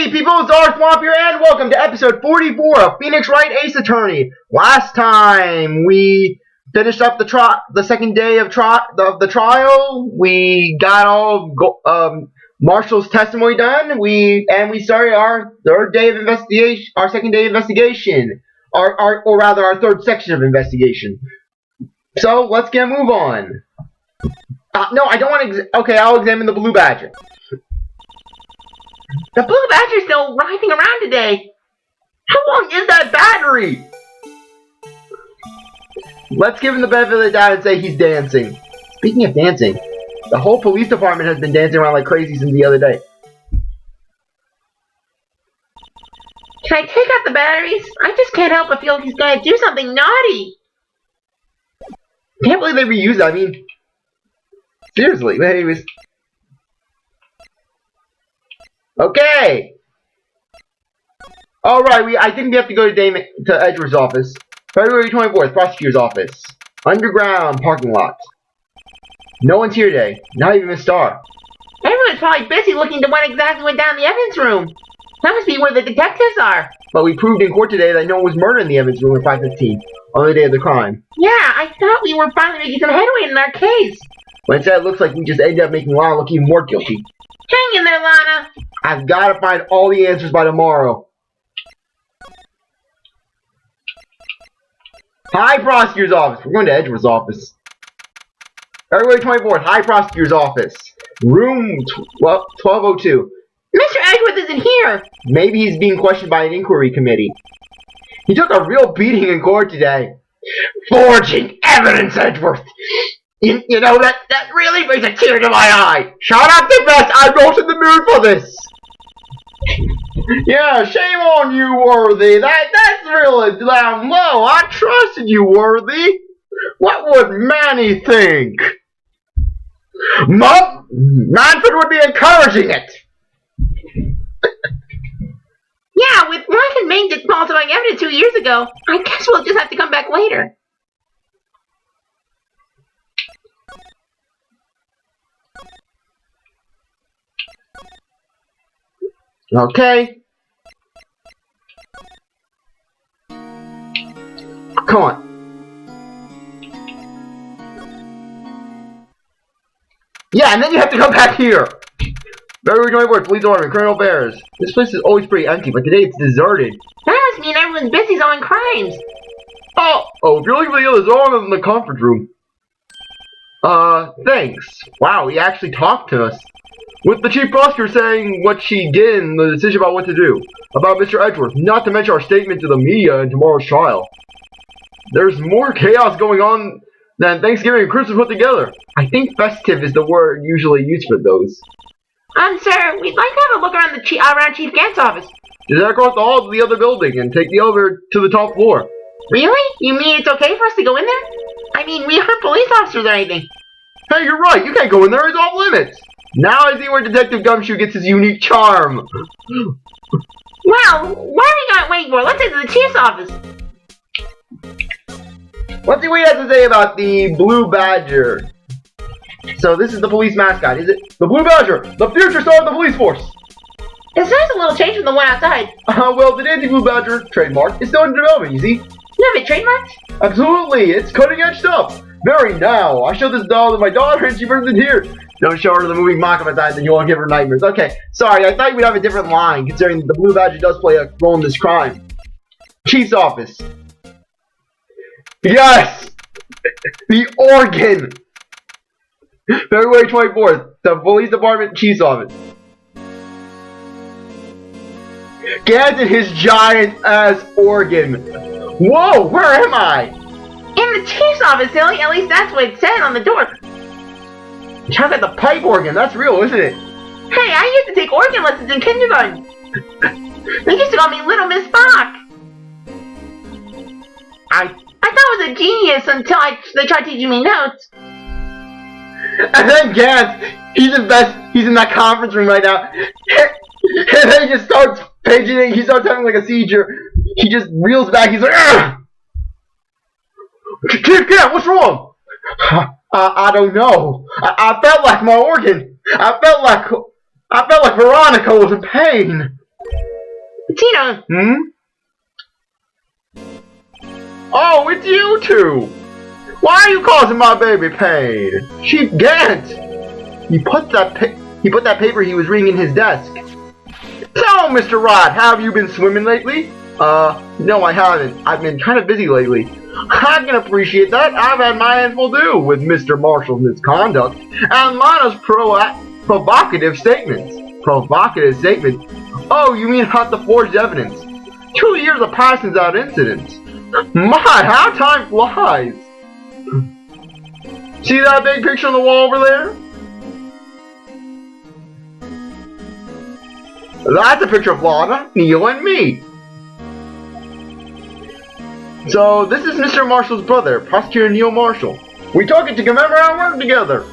Hey people, it's CzarThwomp here, and welcome to episode 44 of Phoenix Wright Ace Attorney. Last time we finished up the second day of the trial. We got all Marshall's testimony done. We started our third day of investigation, our second day of investigation, or rather our third section of investigation. So let's get a move on. No, I don't want to. Okay, I'll examine the blue badger. The blue badger's still riding around today. How long is that battery? Let's give him the benefit of the doubt and say he's dancing. Speaking of dancing, the whole police department has been dancing around like crazy since the other day. Can I take out the batteries? I just can't help but feel he's gonna do something naughty. Can't believe they reused it. I mean, seriously. But anyways. Okay. Alright, I think we have to go to Edgeworth's office. February 24th, prosecutor's office. Underground parking lot. No one's here today. Not even Miss Starr. Everyone's probably busy looking to what exactly went down in the evidence room. That must be where the detectives are. But we proved in court today that no one was murdered in the evidence room at 5:15 on the day of the crime. Yeah, I thought we were finally making some headway in our case. But instead it looks like we just ended up making Lana look even more guilty. Hang in there, Lana. I've got to find all the answers by tomorrow. High Prosecutor's Office. We're going to Edgeworth's office. February 24th, High Prosecutor's Office. Room 1202. Mr. Edgeworth isn't here. Maybe he's being questioned by an inquiry committee. He took a real beating in court today. Forging evidence, Edgeworth. You know, that really brings a tear to my eye. Shut up the best. I'm not in the mood for this. Yeah, shame on you, Worthy. That's really damn low. I trusted you, Worthy. What would Manny think? Manfred would be encouraging it. Yeah, with Martin Main disqualifying evidence 2 years ago, I guess we'll just have to come back later. Okay. Come on. Yeah, and then you have to come back here. February 24th, police department, criminal affairs. This place is always pretty empty, but today it's deserted. That must mean everyone's busy solving crimes. Oh, if you're looking for the others, all in the conference room. Thanks. Wow, he actually talked to us. With the chief prosecutor saying what she did and the decision about what to do. About Mr. Edgeworth, not to mention our statement to the media in tomorrow's trial. There's more chaos going on than Thanksgiving and Christmas put together. I think festive is the word usually used for those. Sir, we'd like to have a look around Chief Gant's office. Just head across the hall to the other building and take the elevator to the top floor. Really? You mean it's okay for us to go in there? I mean, we aren't police officers or anything. Hey, you're right. You can't go in there. It's off limits. Now I see where Detective Gumshoe gets his unique charm. Well, what are we waiting for? Let's head to the chief's office. Let's see what he has to say about the blue badger. So this is the police mascot, is it? The blue badger, the future star of the police force. It sounds a little change from the one outside. Well, the dancing blue badger trademark is still in development, you see. You have it trademarked? Absolutely, it's cutting edge stuff. Very now. I showed this doll to my daughter and she brings it here. Don't show her the moving mock of a time, then you won't give her nightmares. Okay, sorry, I thought we'd have a different line, considering the blue badger does play a role in this crime. Chief's office. Yes! The organ! February 24th, the police department chief's office. Gant and his giant-ass organ. Whoa, where am I? In the chief's office, silly. At least that's what it said on the door. Check out the pipe organ. That's real, isn't it? Hey, I used to take organ lessons in kindergarten. They used to call me Little Miss Bach. I thought I was a genius until they tried teaching me notes. And then Gant, he's the best. He's in that conference room right now. And then he just starts paginate. He starts having like a seizure. He just reels back. He's like, "Ugh! Chief Gant, what's wrong?" I don't know. I felt like my organ. I felt like Veronica was in pain. Tina! Oh, it's you two! Why are you causing my baby pain? Chief Gant! He put that paper he was reading in his desk. So, Mr. Wright, have you been swimming lately? No, I haven't. I've been kind of busy lately. I can appreciate that. I've had my handful too with Mr. Marshall's misconduct and Lana's provocative statements. Provocative statements? Oh, you mean about the forged evidence? 2 years have passed since that incident. My, how time flies! See that big picture on the wall over there? That's a picture of Lana, Neil, and me. So, this is Mr. Marshall's brother, Prosecutor Neil Marshall. We took it to commemorate our work together.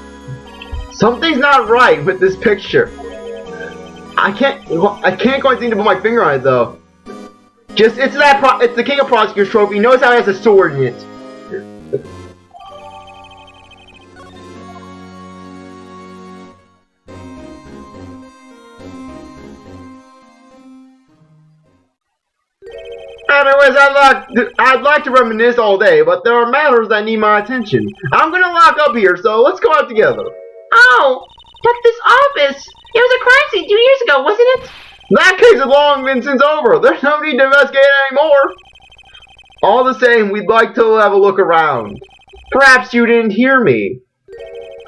Something's not right with this picture. I can't quite seem to put my finger on it though. It's the King of Prosecutors trophy. Notice how it has a sword in it. Anyways, I'd like to reminisce all day, but there are matters that need my attention. I'm gonna lock up here, so let's go out together. Oh, but this office, it was a crime scene 2 years ago, wasn't it? That case has long been since over. There's no need to investigate anymore. All the same, we'd like to have a look around. Perhaps you didn't hear me.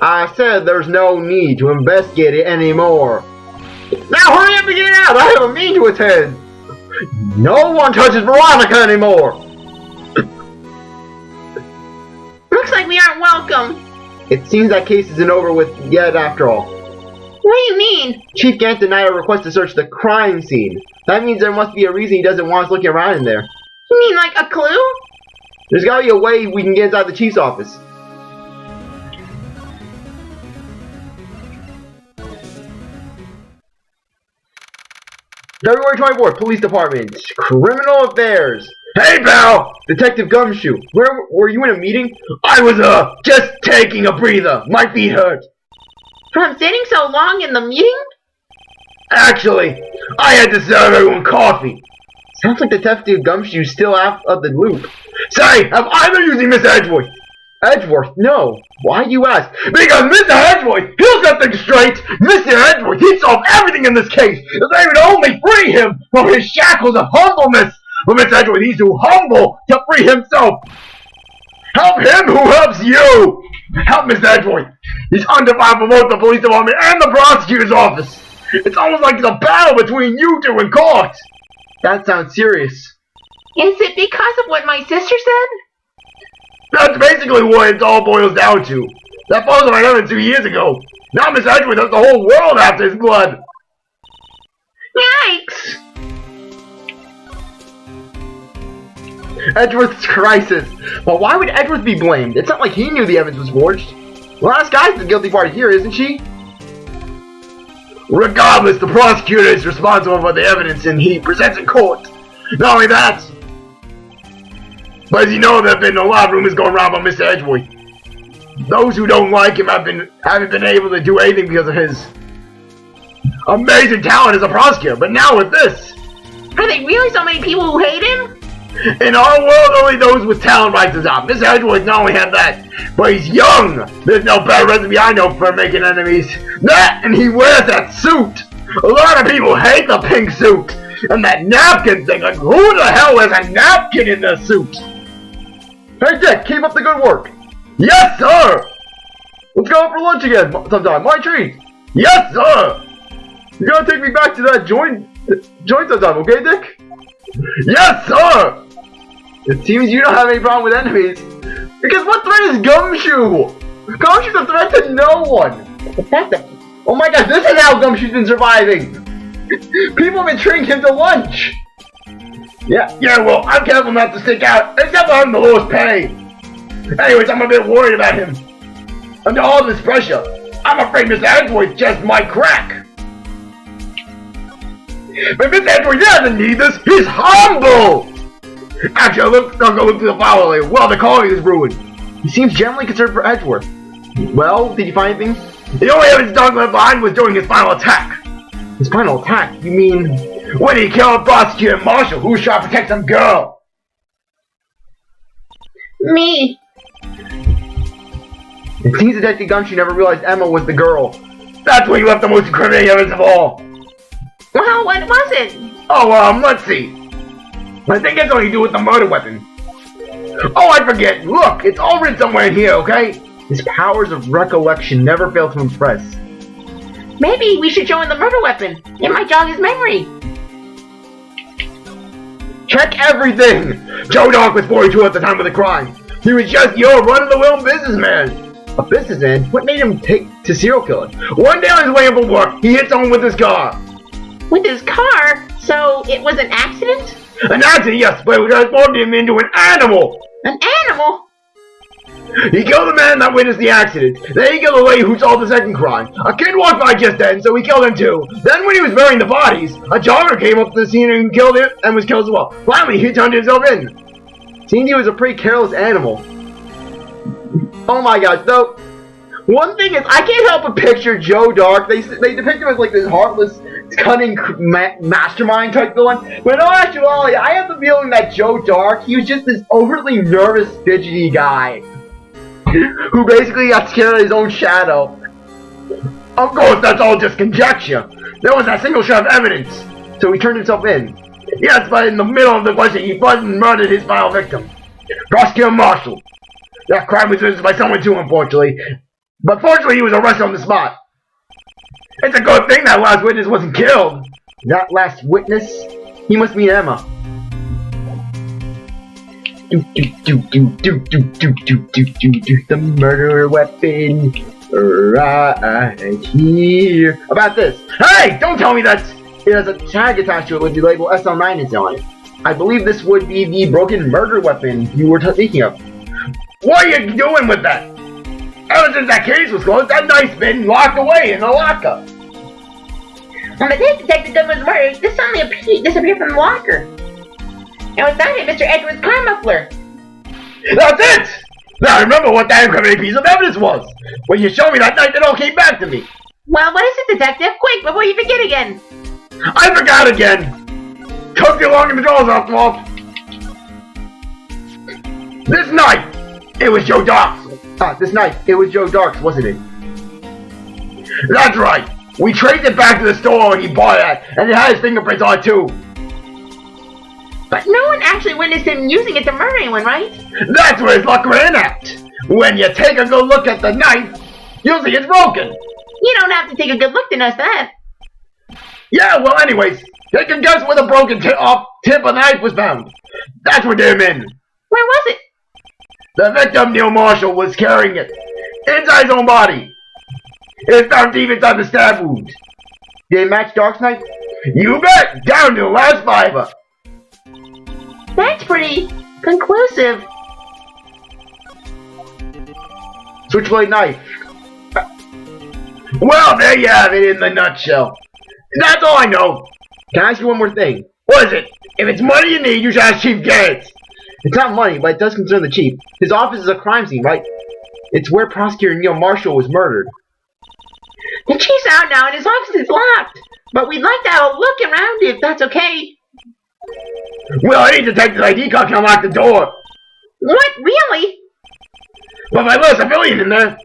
I said there's no need to investigate it anymore. Now hurry up and get out! I have a meeting to attend. No one touches Veronica anymore! Looks like we aren't welcome. It seems that case isn't over with yet after all. What do you mean? Chief Gant denied a request to search the crime scene. That means there must be a reason he doesn't want us looking around in there. You mean like a clue? There's gotta be a way we can get inside the chief's office. February 24th, Police Department. Criminal Affairs. Hey, pal! Detective Gumshoe. Were you in a meeting? I was, just taking a breather. My feet hurt. From sitting so long in the meeting? Actually, I had to serve everyone coffee. Sounds like Detective Gumshoe's still out of the loop. Say, have I been using Miss Edgeworth? Edgeworth? No. Why do you ask? Because Mr. Edgeworth, he'll set things straight. Mr. Edgeworth, he solved everything in this case. If they would only free him from his shackles of humbleness. But Mr. Edgeworth, he's too humble to free himself. Help him who helps you. Help Mr. Edgeworth. He's under fire for both the police department and the prosecutor's office. It's almost like it's a battle between you two in court. That sounds serious. Is it because of what my sister said? That's basically what it all boils down to. That photo I done 2 years ago. Now Mr. Edgeworth has the whole world after his blood. Yikes! Edgeworth's crisis. Well, why would Edgeworth be blamed? It's not like he knew the evidence was forged. Well, this guy's the guilty party here, isn't she? Regardless, the prosecutor is responsible for the evidence and he presents in court. Not only that, but as you know, there have been a lot of rumors going around about Mr. Edgeworth. Those who don't like him haven't been able to do anything because of his amazing talent as a prosecutor. But now with this, are there really so many people who hate him? In our world, only those with talent rise to the top. Mr. Edgeworth not only had that, but he's young. There's no better recipe I know for making enemies. That, and he wears that suit. A lot of people hate the pink suit. And that napkin thing, like who the hell wears a napkin in their suit? Hey Dick, keep up the good work. Yes, sir. Let's go out for lunch again sometime. My treat. Yes, sir. You gotta take me back to that joint sometime, okay, Dick? Yes, sir. It seems you don't have any problem with enemies. Because what threat is Gumshoe? Gumshoe's a threat to no one. The fact that, oh my god, this is how Gumshoe's been surviving. People have been treating him to lunch. Yeah, well, I'm careful not to stick out, except for having the lowest pay. Anyways, I'm a bit worried about him. Under all this pressure, I'm afraid Mr. Edgeworth just might crack. But Mr. Edgeworth doesn't need this, he's humble! Actually, I'll go look through the file later. Well, the coffee is ruined. He seems generally concerned for Edgeworth. Well, did you find anything? The only evidence Doug left behind was during his final attack. His final attack? You mean When he killed Prosecutor Marshall, who was trying to protect some girl? Me. It seems Detective Gumshoe never realized Emma was the girl. That's where you left the most incriminating evidence of all. Well, what was it? Oh, let's see. I think it's something to do with the murder weapon. Oh, I forget. Look, it's all written somewhere in here, okay? His powers of recollection never fail to impress. Maybe we should show him the murder weapon. It might jog his memory. Check everything! Joe Dark was 42 at the time of the crime. He was just your run-of-the-mill businessman. A businessman? What made him take to serial killing? One day on his way home from work, he hit someone with his car. With his car? So it was an accident? An accident, yes, but it transformed him into an animal. An animal? He killed the man that witnessed the accident. Then he killed the lady who solved the second crime. A kid walked by just then, so he killed him too. Then when he was burying the bodies, a jogger came up to the scene and killed him and was killed as well. Finally, he turned himself in. Seemed he was a pretty careless animal. Oh my gosh, though. One thing is, I can't help but picture Joe Dark. They depict him as like this heartless, cunning mastermind type villain. But in all actuality, I have the feeling that Joe Dark, he was just this overly nervous, fidgety guy who basically got scared of his own shadow. Of course, that's all just conjecture. There wasn't a single shred of evidence, so he turned himself in. Yes, but in the middle of the question, he buzzed and murdered his final victim, Prosecutor Marshall. That crime was witnessed by someone too, unfortunately. But fortunately, he was arrested on the spot. It's a good thing that last witness wasn't killed. That last witness? He must mean Emma. The murder weapon right here. About this. Hey! Don't tell me that it has a tag attached to it with the label SL9 on it. I believe this would be the broken murder weapon you were speaking of. What are you doing with that? Ever since that case was closed, that knife's been locked away in the lockup. On the day Detective Gunn was murdered, this suddenly disappeared from the locker. It was found in Mr. Edgeworth's car muffler. That's it! Now I remember what that incriminating piece of evidence was. When you showed me that knife, it all came back to me. Well, what is it, Detective? Quick, before you forget again. I forgot again. Took too long in the drawers, CzarThwomp. This knife, it was Joe Dark's. This knife, it was Joe Dark's, wasn't it? That's right. We traced it back to the store when he bought it, and it had his fingerprints on it too. But no one actually witnessed him using it to murder anyone, right? That's where his luck ran at. When you take a good look at the knife, you'll see it's broken. You don't have to take a good look to notice that. Yeah, well anyways, take a guess where the broken tip of the knife was found. That's where they're in. Where was it? The victim, Neil Marshall, was carrying it inside his own body. It was found deep inside the stab wound. Did it match Dark's knife? You bet! Down to the last fiber. That's pretty conclusive. Switchblade knife. Well, there you have it in the nutshell. That's all I know. Can I ask you one more thing? What is it? If it's money you need, you should ask Chief Gant. It's not money, but it does concern the chief. His office is a crime scene, right? It's where Prosecutor Neil Marshall was murdered. The chief's out now and his office is locked. But we'd like to have a look around if that's okay. Well, any detective's ID card can unlock the door. What? Really? But if I let a civilian in there,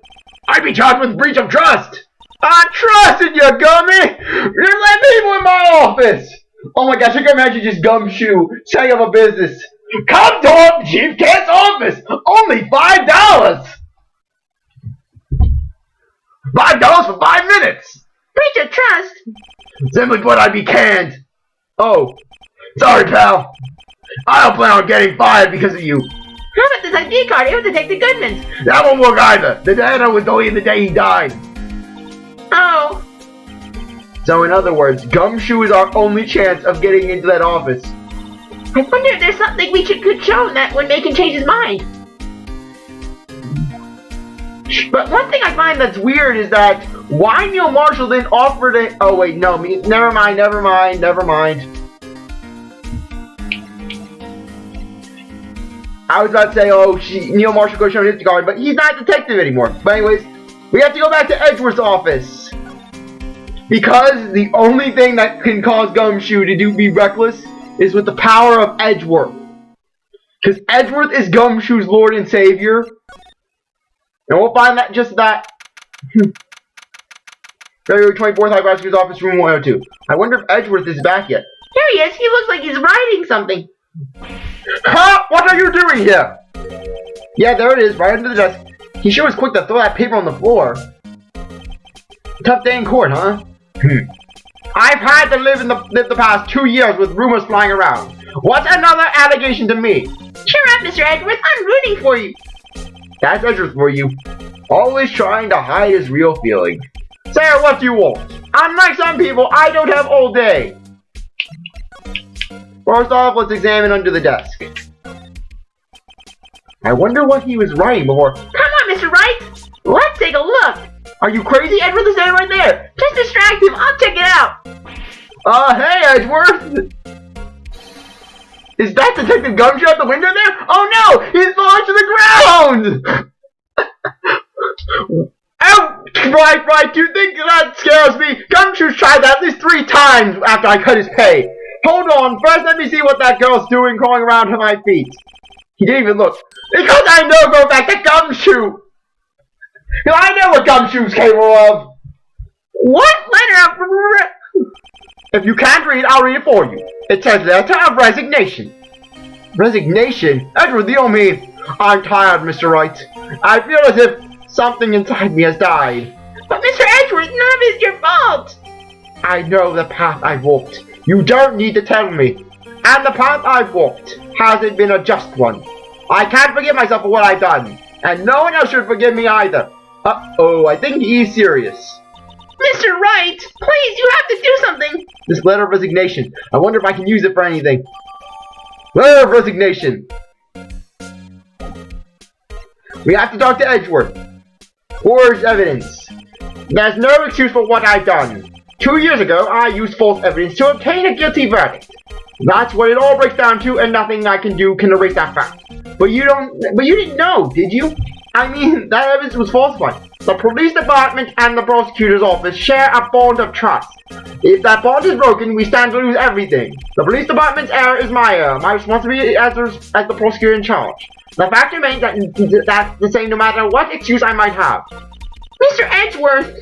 I'd be charged with breach of trust. I trusted you, Gummy! You're letting people in my office! Oh my gosh, I can imagine just Gumshoe setting up a business. Come to Chief Gant's office! Only $5! $5 for 5 minutes! Breach of trust? Simply put, I'd be canned. Oh, sorry, pal. I don't plan on getting fired because of you. How about this ID card? It was Detective Goodman's. That won't work either. The data was deleted the day he died. Oh. So in other words, Gumshoe is our only chance of getting into that office. I wonder if there's something we could show him that would make him change his mind. But one thing I find that's weird is that why Neil Marshall then offered it. Oh wait, no, never mind. I was about to say, Neil Marshall goes showing his card, but he's not a detective anymore. But anyways, we have to go back to Edgeworth's office. Because the only thing that can cause Gumshoe to be reckless is with the power of Edgeworth. Because Edgeworth is Gumshoe's Lord and Savior. And we'll find that just that. February 24th, I Rescue's office, room 102. I wonder if Edgeworth is back yet. Here he is. He looks like he's writing something. Huh? What are you doing here? Yeah, there it is, right under the desk. He sure was quick to throw that paper on the floor. Tough day in court, huh? I've had to live the past 2 years with rumors flying around. What's another allegation to me? Cheer up, Mr. Edgeworth. I'm rooting for you. That's Edgeworth for you. Always trying to hide his real feelings. Sarah, what do you want? Unlike some people, I don't have all day. First off, let's examine under the desk. I wonder what he was writing before. Come on, Mr. Wright. Let's take a look. Are you crazy? Edgeworth is standing right there. Just distract him. I'll check it out. Hey, Edgeworth. Is that Detective Gumshoe out the window there? Oh no! He's fallen to the ground! Oh, right. Do you think that scares me? Gumshoe's tried that at least 3 times after I cut his pay. Hold on, first let me see what that girl's doing crawling around to my feet. He didn't even look. Because I know go back to Gumshoe! I know what Gumshoe's capable of! What letter? If you can't read, I'll read it for you. It says letter of resignation. Resignation? Edgeworth, you know me. I'm tired, Mr. Wright. I feel as if something inside me has died. But Mr. Edgeworth, none of it is your fault. I know the path I've walked. You don't need to tell me. And the path I've walked hasn't been a just one. I can't forgive myself for what I've done. And no one else should forgive me either. Uh-oh, I think he's serious. Mr. Wright, please, you have to do something. This letter of resignation. I wonder if I can use it for anything. Letter of resignation. We have to talk to Edgeworth. Forged evidence. There's no excuse for what I've done. 2 years ago, I used false evidence to obtain a guilty verdict. That's what it all breaks down to, and nothing I can do can erase that fact. But you didn't know, did you? I mean, that evidence was falsified. The police department and the prosecutor's office share a bond of trust. If that bond is broken, we stand to lose everything. The police department's error is my error. My responsibility as the prosecutor in charge. The fact remains that's the same no matter what excuse I might have. Mr. Edgeworth!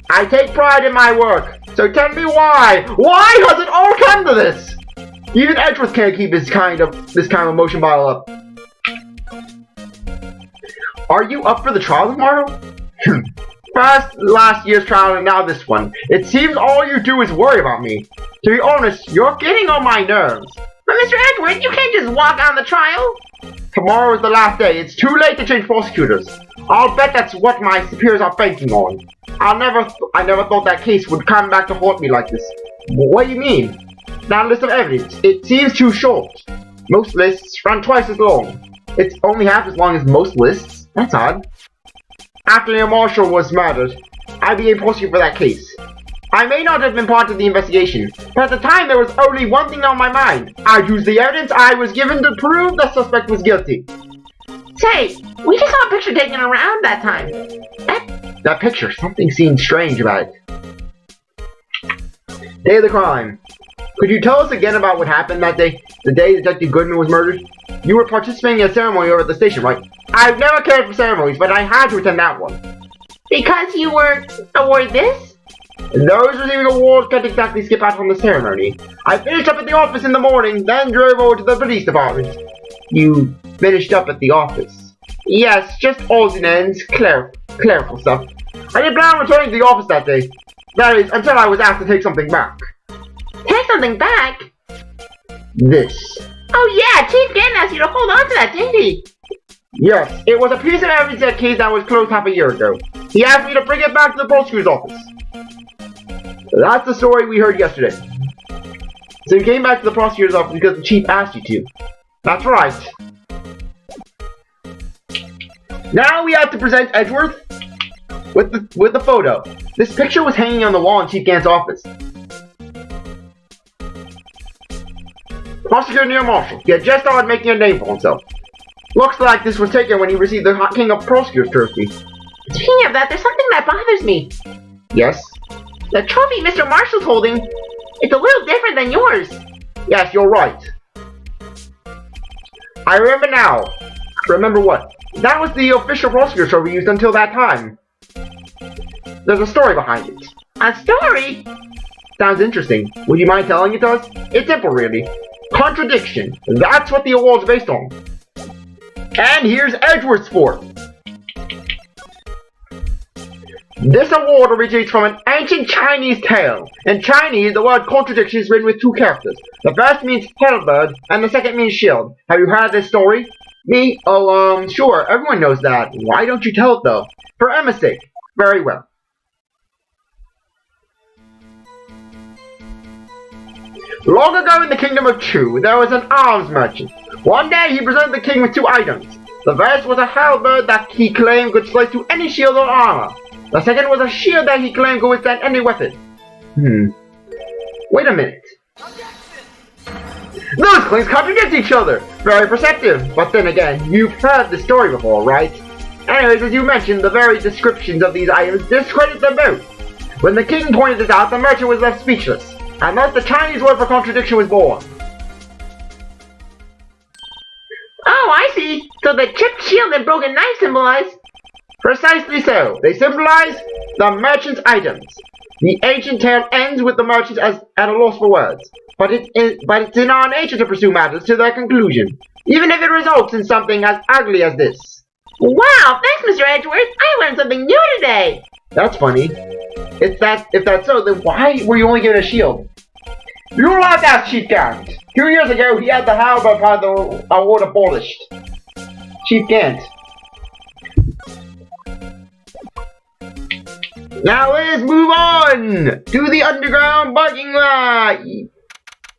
I take pride in my work, so tell me why? Why has it all come to this? Even Edgeworth can't keep this kind of emotion bottle up. Are you up for the trial tomorrow? First last year's trial and now this one. It seems all you do is worry about me. To be honest, you're getting on my nerves. But Mr. Edgeworth, you can't just walk on the trial. Tomorrow is the last day. It's too late to change prosecutors. I'll bet that's what my superiors are banking on. I never thought that case would come back to haunt me like this. What do you mean? That list of evidence, it seems too short. Most lists run twice as long. It's only half as long as most lists. That's odd. After Neil Marshall was murdered, I became prosecutor for that case. I may not have been part of the investigation, but at the time there was only one thing on my mind. I used the evidence I was given to prove the suspect was guilty. Say, we just saw a picture taken around that time. That picture, something seemed strange about it. Day of the crime. Could you tell us again about what happened that day? The day Detective Goodman was murdered? You were participating in a ceremony over at the station, right? I've never cared for ceremonies, but I had to attend that one. Because you were awarded this? Those receiving awards can't exactly skip out from the ceremony. I finished up at the office in the morning, then drove over to the police department. You finished up at the office? Yes, just odds and ends, clerical stuff. I didn't plan on returning to the office that day. That is, until I was asked to take something back. Take something back? This. Oh yeah, Chief Gant asked you to hold on to that, didn't he? Yes, it was a piece of evidence in a case that was closed half a year ago. He asked me to bring it back to the prosecutor's office. That's the story we heard yesterday. So you came back to the prosecutor's office because the chief asked you to. That's right. Now we have to present Edgeworth with the photo. This picture was hanging on the wall in Chief Gant's office. Prosecutor Neil Marshall. He had just started making a name for himself. Looks like this was taken when he received the King of Prosecutors trophy. Speaking of that, there's something that bothers me. Yes? The trophy Mr. Marshall's holding, it's a little different than yours. Yes, you're right. I remember now. Remember what? That was the official prosecutor trophy used until that time. There's a story behind it. A story? Sounds interesting. Would you mind telling it to us? It's simple, really. Contradiction. That's what the award's based on. And here's Edgeworth's for. This award originates from an ancient Chinese tale. In Chinese, the word contradiction is written with two characters. The first means hellbird, and the second means shield. Have you heard this story? Me? Oh, sure. Everyone knows that. Why don't you tell it, though? For Emma's sake. Very well. Long ago in the kingdom of Chu, there was an arms merchant. One day he presented the king with two items. The first was a halberd that he claimed could slice through any shield or armor. The second was a shield that he claimed could withstand any weapon. Wait a minute. Those claims contradict each other. Very perceptive. But then again, you've heard the story before, right? Anyways, as you mentioned, the very descriptions of these items discredit them both. When the king pointed this out, the merchant was left speechless. And thus the Chinese word for contradiction was born. Oh, I see. So the chipped shield and broken knife symbolize? Precisely so. They symbolize the merchant's items. The ancient tale ends with the merchant as at a loss for words. But it's in our nature to pursue matters to their conclusion, even if it results in something as ugly as this. Wow, thanks, Mr. Edgeworth. I learned something new today. That's funny. If that's so, then why were you only given a shield? You're allowed to ask Chief Gant. 2 years ago, he had the halberd part of the award abolished. Chief Gant. Now let's move on to the underground parking lot.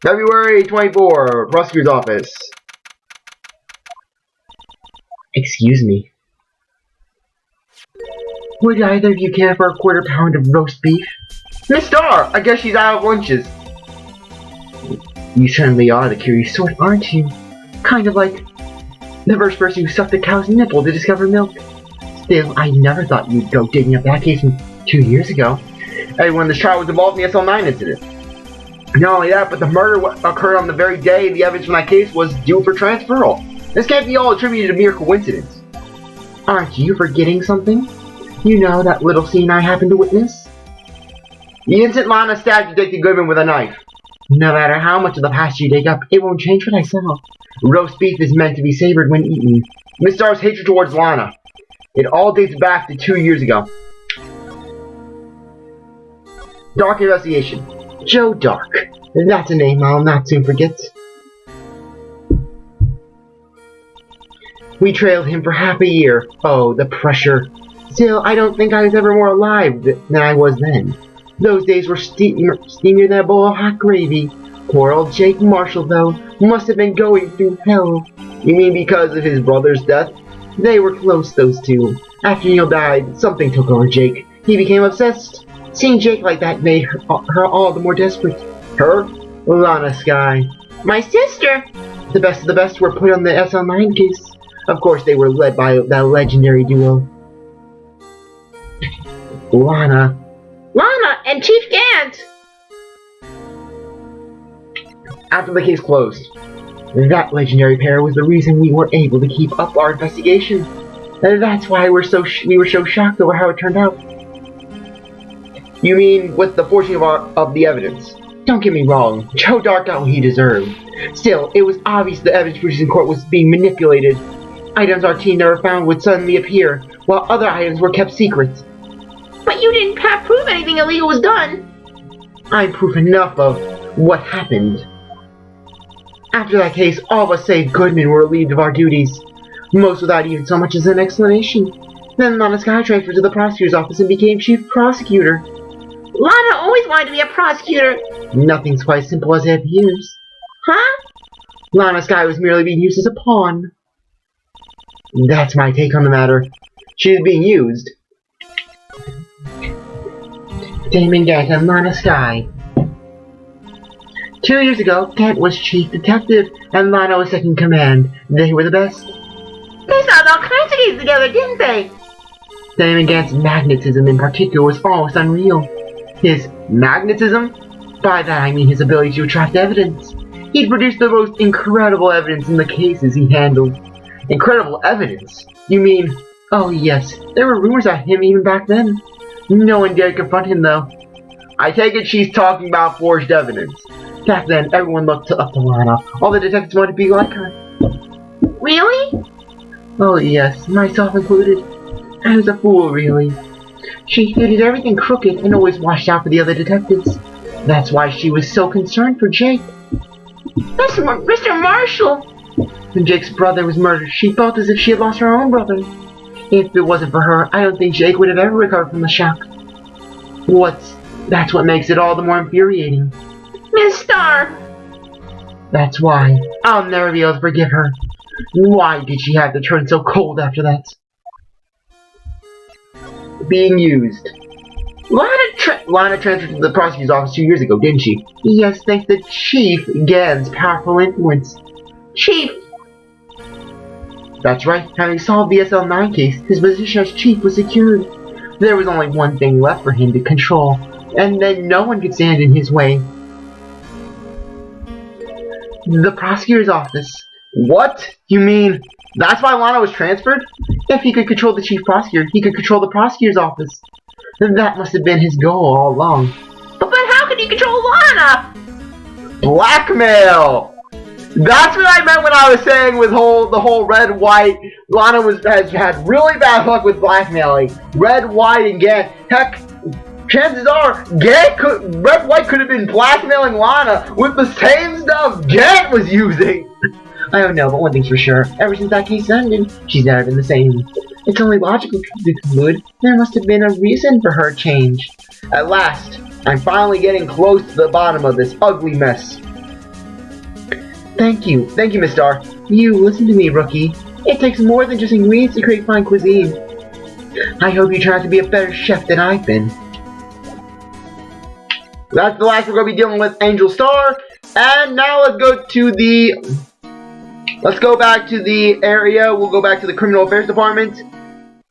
February 24, prosecutor's office. Excuse me. Would either of you care for a quarter pound of roast beef? Miss Starr, I guess she's out of lunches. You certainly are the curious sort, aren't you? Kind of like the first person who sucked a cow's nipple to discover milk. Still, I never thought you'd go digging up that case from 2 years ago. Everyone in this trial was involved in the SL9 incident. Not only that, but the murder occurred on the very day the evidence from that case was due for transferal. This can't be all attributed to mere coincidence. Aren't you forgetting something? You know that little scene I happened to witness? The instant Lana stabbed Detective Goodman with a knife. No matter how much of the past you dig up, it won't change what I saw. Roast beef is meant to be savored when eaten. Miss Starr's hatred towards Lana. It all dates back to 2 years ago. Dark investigation. Joe Dark. That's a name I'll not soon forget. We trailed him for half a year. Oh, the pressure. Still, I don't think I was ever more alive than I was then. Those days were steamier than a bowl of hot gravy. Poor old Jake Marshall, though, must have been going through hell. You mean because of his brother's death? They were close, those two. After Neil died, something took over Jake. He became obsessed. Seeing Jake like that made her all the more desperate. Her? Lana Skye. My sister! The best of the best were put on the SL9 case. Of course, they were led by that legendary duo. Lana and Chief Gant! After the case closed, that legendary pair was the reason we were able to keep up our investigation. And that's why we were so shocked over how it turned out. You mean with the forging of the evidence? Don't get me wrong, Joe Dark got what he deserved. Still, it was obvious the evidence produced in court was being manipulated. Items our team never found would suddenly appear, while other items were kept secret. But you didn't have proof anything illegal was done. I'm proof enough of what happened. After that case, all of us save Goodman were relieved of our duties, most without even so much as an explanation. Then Lana Skye transferred to the prosecutor's office and became chief prosecutor. Lana always wanted to be a prosecutor. Nothing's quite as simple as it appears. Huh? Lana Skye was merely being used as a pawn. That's my take on the matter. She is being used. Damon Gant and Lana Skye. 2 years ago, Gant was chief detective, and Lana was second in command. They were the best. They solved all kinds of cases together, didn't they? Damon Gant's magnetism in particular was almost unreal. His magnetism? By that I mean his ability to attract evidence. He produced the most incredible evidence in the cases he handled. Incredible evidence? You mean... Oh yes, there were rumors about him even back then. No one dared confront him though. I take it she's talking about forged evidence. Back then, everyone looked up to Lana. All the detectives wanted to be like her. Really? Oh yes, myself included. I was a fool, really. She hated everything crooked and always watched out for the other detectives. That's why she was so concerned for Jake. Mr. Marshall! When Jake's brother was murdered, she felt as if she had lost her own brother. If it wasn't for her, I don't think Jake would have ever recovered from the shock. That's what makes it all the more infuriating. Miss Star! That's why. I'll never be able to forgive her. Why did she have to turn so cold after that? Being used. Lana transferred to the prosecutor's office 2 years ago, didn't she? Yes, thanks to Chief Gant's powerful influence. Chief! That's right. Having solved the SL9 case, his position as chief was secured. There was only one thing left for him to control, and then no one could stand in his way. The prosecutor's office. What? You mean that's why Lana was transferred? If he could control the chief prosecutor, he could control the prosecutor's office. That must have been his goal all along. But how could he control Lana? Blackmail! That's what I meant when I was saying with the whole red, white. Lana has had really bad luck with blackmailing. Red, white, and Gant. Heck, chances are red, white could have been blackmailing Lana with the same stuff Gant was using. I don't know, but one thing's for sure. Ever since that case ended, she's never been the same. It's only logical to conclude there must have been a reason for her change. At last, I'm finally getting close to the bottom of this ugly mess. Thank you, Miss Star. You listen to me, rookie. It takes more than just ingredients to create fine cuisine. I hope you turn out to be a better chef than I've been. That's the last we're going to be dealing with, Angel Star. And now let's go back to the area. We'll go back to the Criminal Affairs Department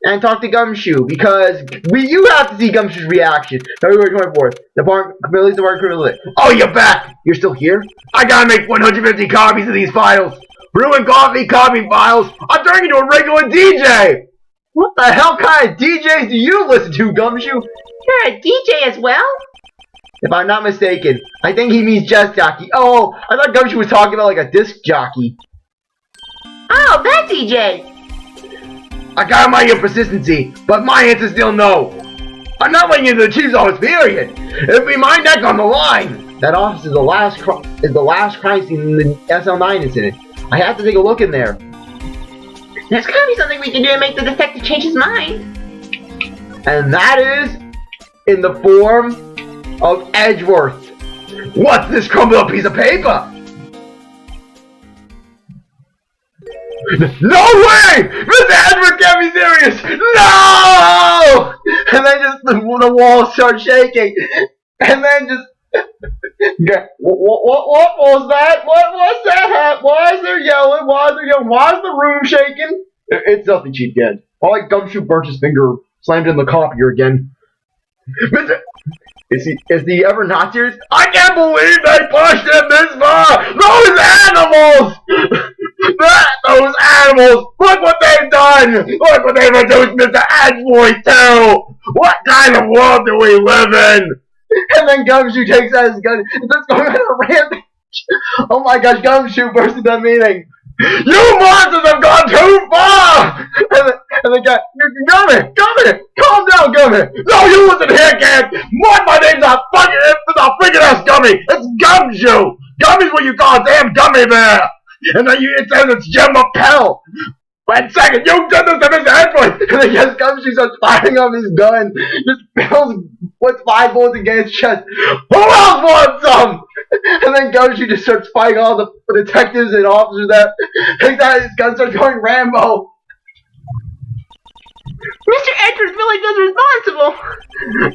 and talk to Gumshoe, because you have to see Gumshoe's reaction. February 24th, Police Department Criminal. Oh, you're back! You're still here? I gotta make 150 copies of these files. Brewing coffee, copy files. I'm turning into a regular DJ. What the hell kind of DJs do you listen to, Gumshoe? You're a DJ as well? If I'm not mistaken, I think he means jazz jockey. Oh, I thought Gumshoe was talking about like a disc jockey. Oh, that DJ! I got my persistency, but my answer's still no. I'm not letting into the chief's office, period. It'll be my neck on the line. That office is the last crime scene in the SL9 incident. I have to take a look in there. There's gotta be something we can do to make the detective change his mind. And that is in the form of Edgeworth. What's this crumbled up piece of paper? No way! Mr. Edgeworth can't be serious! No! And then just the walls start shaking. And then just... What was that? What was that? Why is there yelling? Why is the room shaking? It's nothing, Chief Gant. I like Gumshoe burnt his finger, slammed in the copier again. Mr. Is he ever not serious? I can't believe they pushed him this far! Those animals! Those animals! Look what they've done! Look what they've reduced Mr. Edgeworth to! What kind of world do we live in? And then Gumshoe takes out his gun and starts going on a rampage. Oh my gosh, Gumshoe burst into meeting. You monsters have gone too far! And the guy, Gummy, calm down, Gummy. No, you listen here, Gant. My name's not freaking ass Gummy. It's Gumshoe. Gummy's what you call a damn gummy bear. And then it says it's Jim Appel. Wait second, you did this to Mr. Edgeworth! And then yes, Gumshoe starts firing off his gun. Just puts 5 bullets against his chest. Who else wants some? And then Gumshoe just starts fighting all the detectives and officers that takes out his gun, starts going Rambo. Mr. Edgeworth really feels responsible.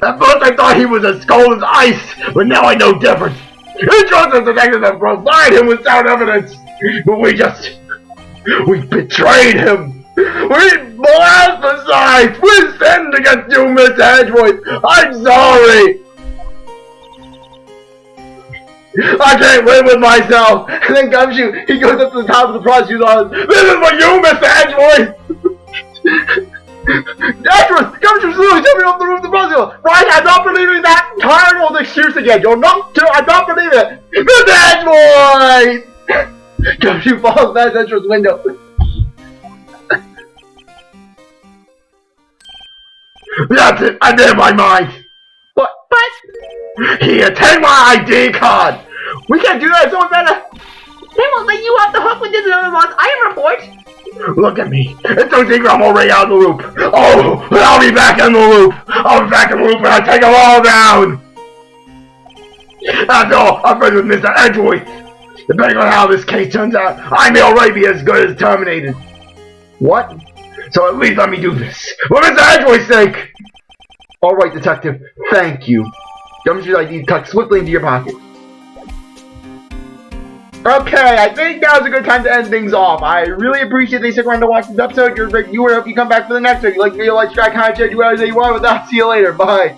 At first I thought he was as cold as ice, but now I know different. He trusts the detectives and provide him with sound evidence. But we betrayed him. We blasphemized. We sinned against you, Mr. Edgeworth. I'm sorry. I can't live with myself. And then Gumshoe, he goes up to the top of the prosecutor's office. This is for you, Mr. Edgeworth. Edgeworth, Gumshoe's literally jumping off the roof of the prosecutor. Right, I'm not believing that terrible excuse again. I'm not believing it. Mr. Edgeworth. Gumshoe falls past Edgeworth's window. That's it. I made up my mind. What? Here, take my ID card. We can't do that. Someone better. They won't let you off the hook with this another month. I report. Look at me. It's no secret I'm already out of the loop. Oh, I'll be back in the loop. I'll be back in the loop when I take them all down. After all, I'm friends with Mr. Edgeworth. Depending on how this case turns out, I may already be as good as terminated. What? So at least let me do this. For Mr. Edgeworth's sake. All right, detective. Thank you. Gumshoe's ID tucked swiftly into your pocket. Okay, I think now's a good time to end things off. I really appreciate that you stuck around to watch this episode. You're a great viewer. I hope you come back for the next one. If you like the video, like, subscribe, comment, share, do whatever you want. With that, see you later. Bye.